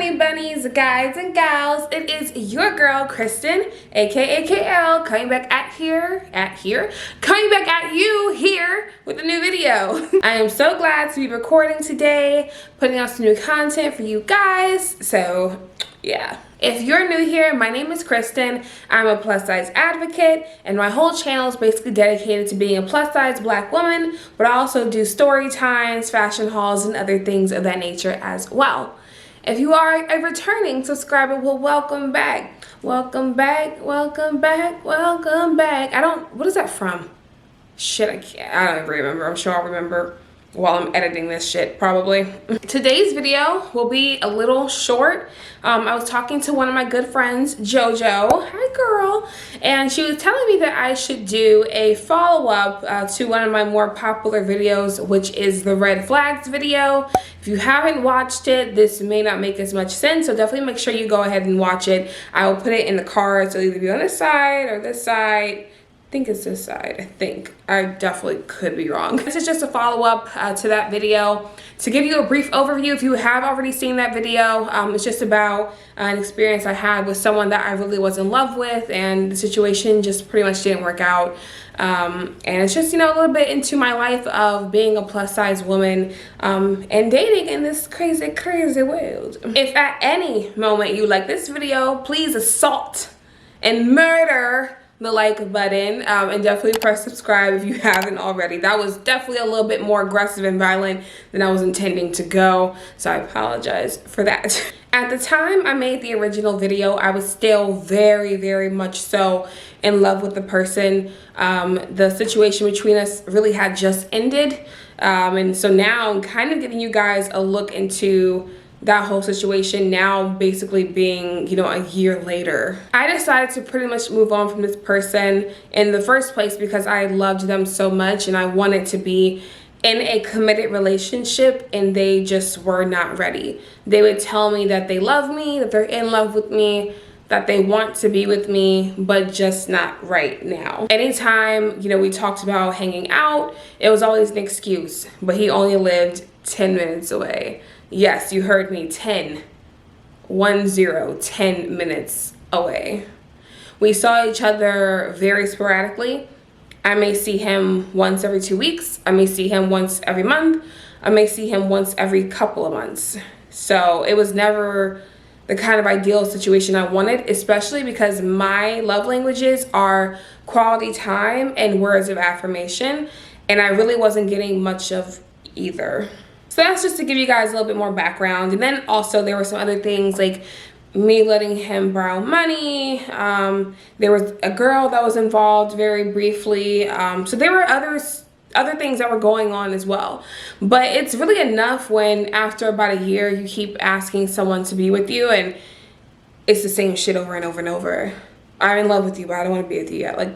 honey bunnies, guys and gals. It is your girl Kristen, aka KL, coming back at you here with a new video. I am so glad to be recording today, putting out some new content for you guys. So yeah. If you're new here, my name is Kristen. I'm a plus size advocate, and my whole channel is basically dedicated to being a plus size black woman, but I also do story times, fashion hauls, and other things of that nature as well. If you are a returning subscriber, well, welcome back. Welcome back, welcome back, welcome back. What is that from? Shit, I don't even remember. I'm sure I'll remember while I'm editing this shit, probably. Today's video will be a little short. I was talking to one of my good friends, JoJo. Hi, girl. And she was telling me that I should do a follow-up to one of my more popular videos, which is the red flags video. If you haven't watched it, this may not make as much sense, so definitely make sure you go ahead and watch it. I will put it in the cards. It'll either be on this side or this side. I think it's this side. I think I definitely could be wrong. This is just a follow-up to that video to give you a brief overview. If you have already seen that video, it's just about an experience I had with someone that I really was in love with, and the situation just pretty much didn't work out. And it's just, you know, a little bit into my life of being a plus size woman and dating in this crazy world. If at any moment you like this video, please assault and murder the like button, and definitely press subscribe if you haven't already. That was definitely a little bit more aggressive and violent than I was intending to go, so I apologize for that. At the time I made the original video, I was still very much so in love with the person. The situation between us really had just ended, and so now I'm kind of giving you guys a look into that whole situation now, basically being, you know, a year later. I decided to pretty much move on from this person in the first place because I loved them so much and I wanted to be in a committed relationship, and they just were not ready. They would tell me that they love me, that they're in love with me, that they want to be with me, but just not right now. Anytime, you know, we talked about hanging out, it was always an excuse, but he only lived 10 minutes away. Yes, you heard me, 10 minutes away. We saw each other very sporadically. I may see him once every 2 weeks. I may see him once every month. I may see him once every couple of months. So it was never the kind of ideal situation I wanted, especially because my love languages are quality time and words of affirmation, and I really wasn't getting much of either. So that's just to give you guys a little bit more background. And then also there were some other things like me letting him borrow money. There was a girl that was involved very briefly. So there were other things that were going on as well. But it's really enough when after about a year you keep asking someone to be with you and it's the same shit over and over and over. I'm in love with you, but I don't want to be with you yet. Like,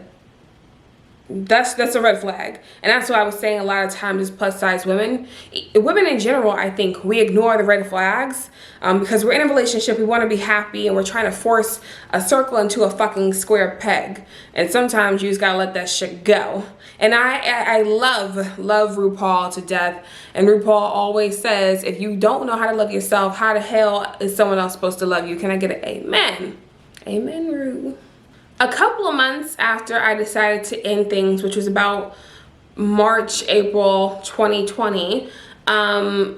that's a red flag. And that's why I was saying a lot of times as plus size women in general, I think we ignore the red flags because we're in a relationship, we want to be happy, and we're trying to force a circle into a fucking square peg, and sometimes you just gotta let that shit go. And I love RuPaul to death, and RuPaul always says, if you don't know how to love yourself, how the hell is someone else supposed to love you? Can I get an amen? Amen, Ru. A couple of months after I decided to end things, which was about March, April 2020, a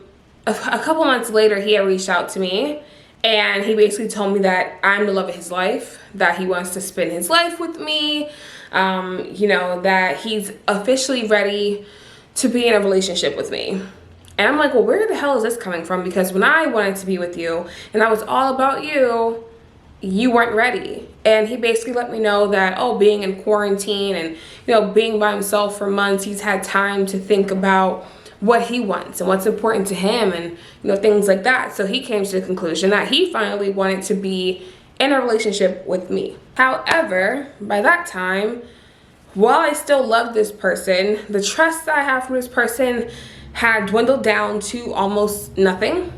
couple months later, he had reached out to me, and he basically told me that I'm the love of his life, that he wants to spend his life with me, you know, that he's officially ready to be in a relationship with me. And I'm like, well, where the hell is this coming from? Because when I wanted to be with you and I was all about you, you weren't ready. And he basically let me know that, oh, being in quarantine and, you know, being by himself for months, he's had time to think about what he wants and what's important to him and, you know, things like that. So he came to the conclusion that he finally wanted to be in a relationship with me. However, by that time, while I still loved this person, the trust that I have for this person had dwindled down to almost nothing.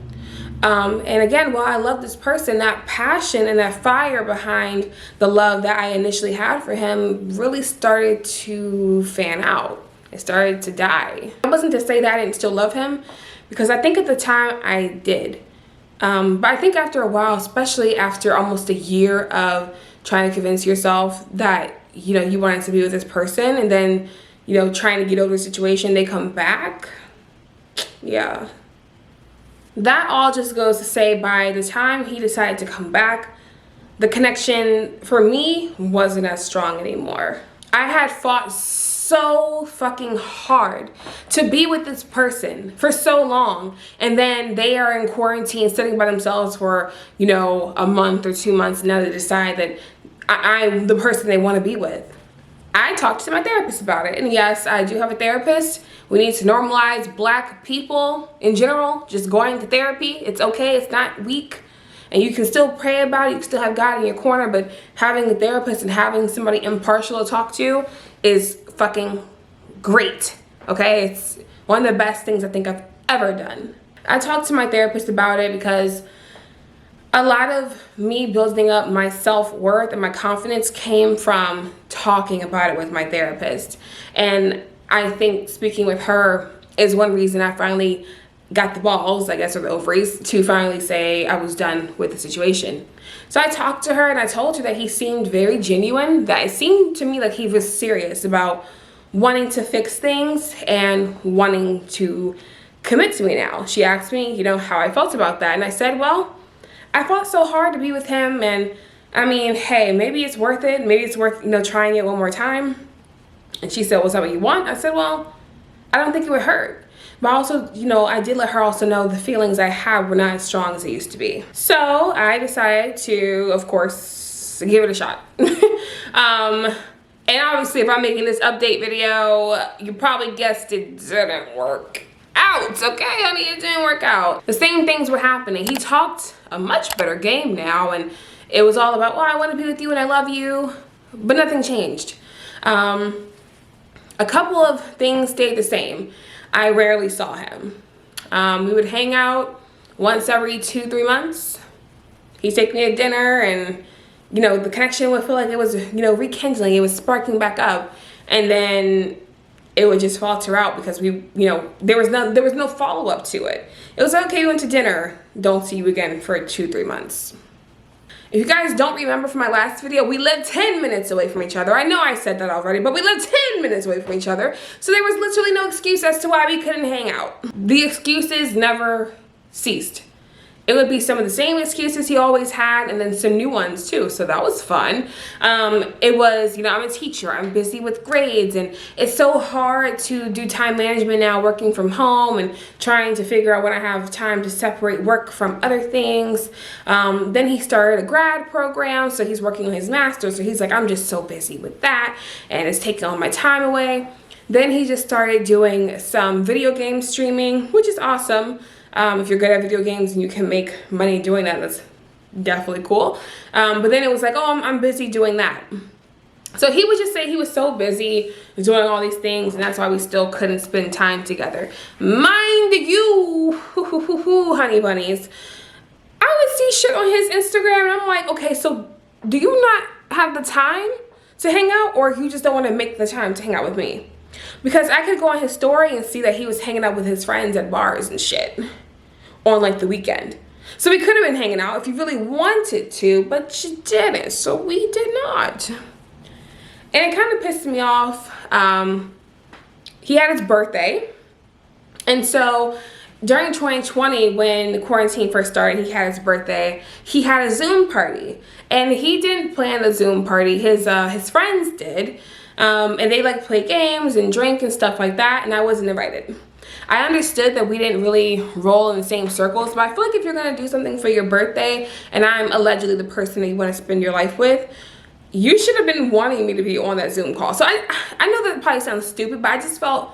And again, while I love this person, that passion and that fire behind the love that I initially had for him really started to fan out. It started to die. It wasn't to say that I didn't still love him, because I think at the time I did. But I think after a while, especially after almost a year of trying to convince yourself that, you know, you wanted to be with this person, and then, you know, trying to get over the situation, they come back. Yeah. That all just goes to say, by the time he decided to come back, the connection for me wasn't as strong anymore. I had fought so fucking hard to be with this person for so long, and then they are in quarantine sitting by themselves for, you know, a month or 2 months, and now they decide that I'm the person they want to be with. I talked to my therapist about it, and yes, I do have a therapist. We need to normalize Black people in general just going to therapy. It's okay, it's not weak, and you can still pray about it, you can still have God in your corner, but having a therapist and having somebody impartial to talk to is fucking great, okay? It's one of the best things I think I've ever done. I talked to my therapist about it because a lot of me building up my self-worth and my confidence came from talking about it with my therapist. And I think speaking with her is one reason I finally got the balls, I guess, or the ovaries, to finally say I was done with the situation. So I talked to her and I told her that he seemed very genuine, that it seemed to me like he was serious about wanting to fix things and wanting to commit to me now. She asked me, you know, how I felt about that. And I said, well, I fought so hard to be with him, and I mean, hey, maybe it's worth it. Maybe it's worth, you know, trying it one more time. And she said, well, is that what you want? I said, well, I don't think it would hurt. But also, you know, I did let her also know the feelings I had were not as strong as they used to be. So I decided to, of course, give it a shot. And obviously, if I'm making this update video, you probably guessed it didn't work out, okay, honey? It didn't work out. The same things were happening. He talked a much better game now, and it was all about, well, I want to be with you and I love you, but nothing changed. A couple of things stayed the same. I rarely saw him. We would hang out once every 2-3 months. He'd take me to dinner, and, you know, the connection would feel like it was, you know, rekindling, it was sparking back up, and then it would just falter out because we, you know, there was no follow-up to it. It was okay, we went to dinner, don't see you again for 2-3 months. If you guys don't remember from my last video, we lived 10 minutes away from each other. I know I said that already, but we lived 10 minutes away from each other. So there was literally no excuse as to why we couldn't hang out. The excuses never ceased. It would be some of the same excuses he always had, and then some new ones too, so that was fun. It was, you know, I'm a teacher, I'm busy with grades, and it's so hard to do time management now, working from home and trying to figure out when I have time to separate work from other things. Then he started a grad program, so he's working on his master's, so he's like, I'm just so busy with that, and it's taking all my time away. Then he just started doing some video game streaming, which is awesome. If you're good at video games and you can make money doing that, that's definitely cool. But then it was like, oh, I'm busy doing that. So he would just say he was so busy doing all these things, and that's why we still couldn't spend time together. Mind you, honey bunnies, I would see shit on his Instagram, and I'm like, okay, so do you not have the time to hang out, or you just don't want to make the time to hang out with me? Because I could go on his story and see that he was hanging out with his friends at bars and shit on like the weekend. So we could have been hanging out if you really wanted to, but you didn't, so we did not. And it kind of pissed me off. He had his birthday, and so during 2020, when the quarantine first started, he had his birthday. He had a Zoom party, and he didn't plan the Zoom party. His friends did. And they like play games and drink and stuff like that, and I wasn't invited. I understood that we didn't really roll in the same circles, but I feel like if you're gonna do something for your birthday and I'm allegedly the person that you want to spend your life with, you should have been wanting me to be on that Zoom call. So I know that probably sounds stupid, but I just felt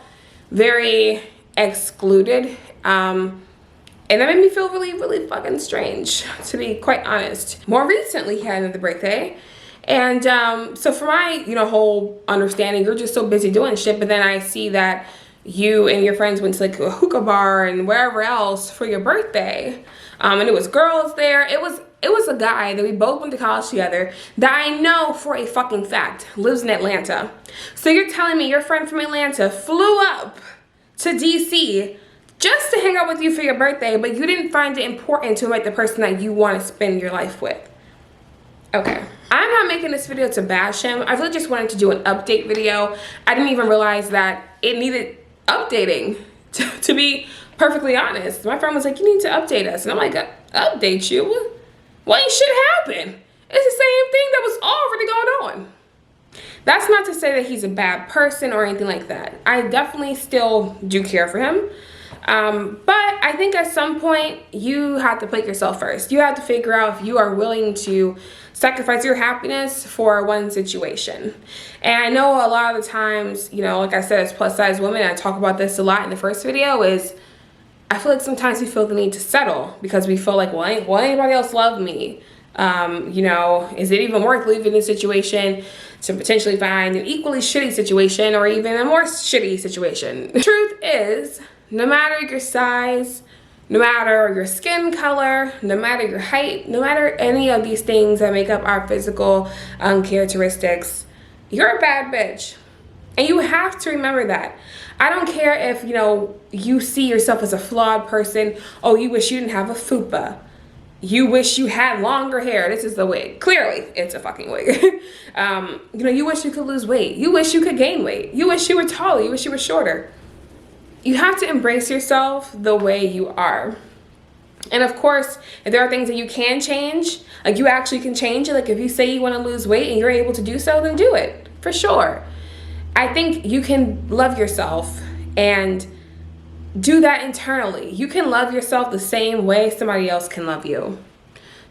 very excluded, and that made me feel really, really fucking strange, to be quite honest. More recently, he had another birthday. And so for my, you know, whole understanding, you're just so busy doing shit, but then I see that you and your friends went to like a hookah bar and wherever else for your birthday, and it was girls there. It was a guy that we both went to college together that I know for a fucking fact lives in Atlanta. So you're telling me your friend from Atlanta flew up to DC just to hang out with you for your birthday, but you didn't find it important to invite the person that you want to spend your life with. Okay, I'm not making this video to bash him. I really just wanted to do an update video. I didn't even realize that it needed updating, to be perfectly honest. My friend was like, you need to update us. And I'm like, update you? Well, ain't shit happen. It's the same thing that was already going on. That's not to say that he's a bad person or anything like that. I definitely still do care for him. But I think at some point you have to put yourself first. You have to figure out if you are willing to sacrifice your happiness for one situation. And I know a lot of the times, you know, like I said, as plus size women, I talk about this a lot in the first video, is I feel like sometimes we feel the need to settle because we feel like, well, will anybody else love me? You know, is it even worth leaving this situation to potentially find an equally shitty situation or even a more shitty situation? The truth is, no matter your size, no matter your skin color, no matter your height, no matter any of these things that make up our physical characteristics, you're a bad bitch. And you have to remember that. I don't care if, you know, you see yourself as a flawed person. Oh, you wish you didn't have a fupa. You wish you had longer hair. This is the wig. Clearly, it's a fucking wig. You know, you wish you could lose weight. You wish you could gain weight. You wish you were taller. You wish you were shorter. You have to embrace yourself the way you are. And of course, if there are things that you can change, like you actually can change it. Like if you say you want to lose weight and you're able to do so, then do it, for sure. I think you can love yourself and do that internally. You can love yourself the same way somebody else can love you.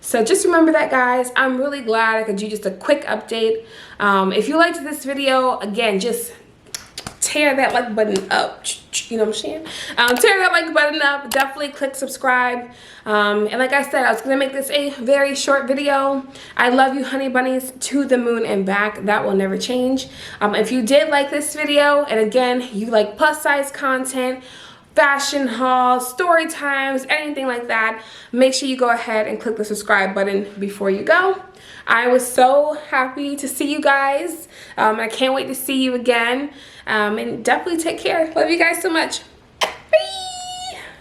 So just remember that, guys. I'm really glad I could do just a quick update. If you liked this video, again, just tear that like button up. You know what I'm saying? Tear that like button up. Definitely click subscribe. And like I said, I was going to make this a very short video. I love you, honey bunnies, to the moon and back. That will never change. If you did like this video, and again, you like plus size content, fashion hauls, story times, anything like that, make sure you go ahead and click the subscribe button before you go. I was so happy to see you guys. I can't wait to see you again. And definitely take care. Love you guys so much.